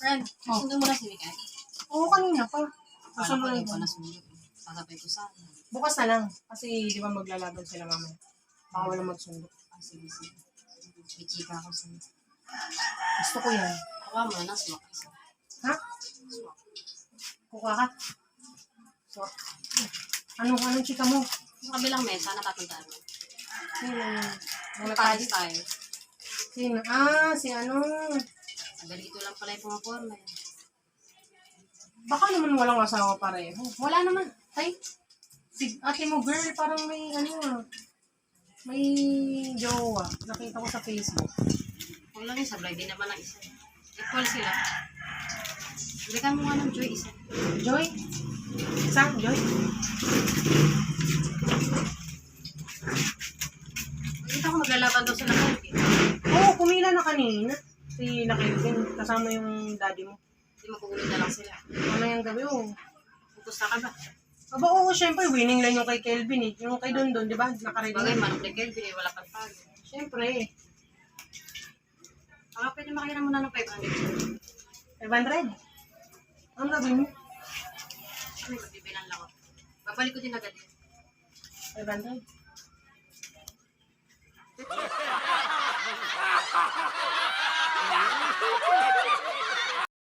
Friend, sundo mo na si Mikael. Oo, kanina pa. Paano ko Susunod hindi ko. pa nasundo? Sasabay ko sana. Bukas na lang. Kasi di ba maglalaban sila mamaya. Baka wala magsundo. Ah, sige, sige. May chika ako sa... Gusto ko yan. Baka mo na, swak isa. Ha? Swak. Kuka ka? So, anong chika mo? Sa kabilang mesa, natatandaan mo. Sino? Mga Paris tadis? tayo. Sino? Ah, si ano? Ganito lang pala yung pumaporma. Baka naman walang asawa pareho. Wala naman. Ay, si ate mo girl, parang may may jowa. Nakita ko sa Facebook. Huwag lang yung sablay, di naman ang isa. Equal sila. Balikan mo nga ng Joy isa. Joy? Isa? Joy? Nakita ko maglalaban daw sila kayo. Oo, pumila na kanina. Si Kelvin, kasama yung daddy mo. Hindi magugulo na lang sila. Mamayang gabi, oo. Pupusta ka ba? Aba, oo, syempre, winning line yung kay Kelvin eh. Yung kay Don, di ba? Nakaready Bagay, na. manok ni Kelvin eh, wala pang talo. Syempre. Baka pwede makita mo na ng 500. 500? Ang gagawin mo? Ano, magbibilang lang ako. Babalik ko din agad yun. 500?